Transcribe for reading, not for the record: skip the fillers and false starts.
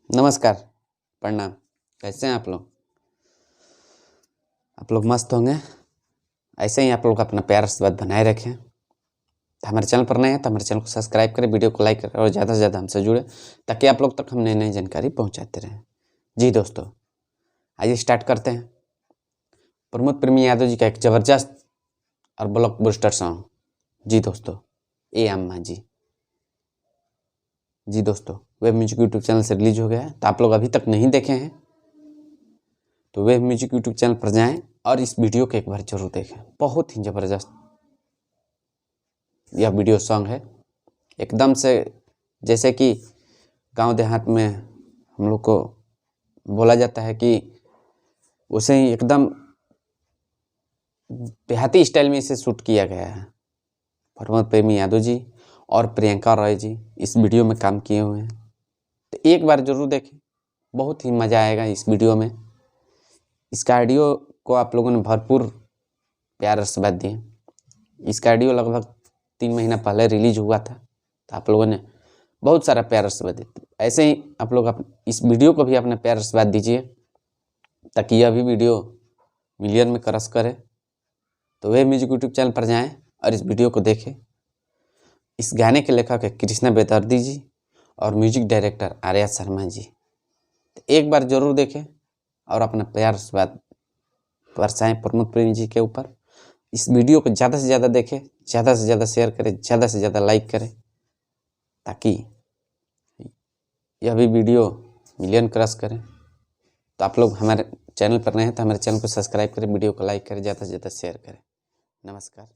नमस्कार, प्रणाम। कैसे हैं आप लोग? आप लोग मस्त होंगे। ऐसे ही आप लोग अपना प्यार आशीर्वाद बनाए रखें। तो हमारे चैनल पर नए हैं तो हमारे चैनल को सब्सक्राइब करें, वीडियो को लाइक करें और ज़्यादा से ज़्यादा हमसे जुड़े ताकि आप लोग तक हम नई नई जानकारी पहुंचाते रहें। जी दोस्तों, आइए स्टार्ट करते हैं। प्रमोद प्रेमी यादव जी का एक ज़बरदस्त और ब्लॉकबस्टर सॉन्ग। जी दोस्तों, ए अम्मा जी। जी दोस्तों, वेब म्यूजिक यूट्यूब चैनल से रिलीज हो गया है, तो आप लोग अभी तक नहीं देखे हैं तो वेब म्यूजिक यूट्यूब चैनल पर जाएं और इस वीडियो को एक बार जरूर देखें। बहुत ही ज़बरदस्त यह वीडियो सॉन्ग है। एकदम से जैसे कि गांव देहात में हम लोग को बोला जाता है कि उसे ही एकदम देहाती स्टाइल में इसे शूट किया गया है। प्रमोद प्रेमी यादव जी और प्रियंका रॉय जी इस वीडियो में काम किए हुए हैं, तो एक बार जरूर देखें। बहुत ही मज़ा आएगा इस वीडियो में। इसका ऑडियो को आप लोगों ने भरपूर प्यार आशीर्वाद दिए। इसका ऑडियो लगभग 3 महीना पहले रिलीज हुआ था, तो आप लोगों ने बहुत सारा प्यार आशीर्वाद दिया। ऐसे ही आप लोग इस वीडियो को भी अपना प्यार आशीर्वाद दीजिए ताकि यह भी वीडियो मिलियन में क्रॉस करे। तो वे म्यूजिक यूट्यूब चैनल पर जाएं और इस वीडियो को देखें। इस गाने के लेखक है कृष्णा बेदर्दी जी और म्यूजिक डायरेक्टर आर्या शर्मा जी। तो एक बार जरूर देखें और अपना प्यार आशीर्वाद बरसाएं प्रमोद प्रेमी जी के ऊपर। इस वीडियो को ज़्यादा से ज़्यादा देखें, ज़्यादा से ज़्यादा शेयर करें, ज़्यादा से ज़्यादा लाइक करें ताकि यह भी वीडियो मिलियन क्रॉस करें। तो आप लोग हमारे चैनल पर नए हैं तो हमारे चैनल को सब्सक्राइब करें, वीडियो को लाइक करें, ज़्यादा से ज़्यादा शेयर करें। नमस्कार।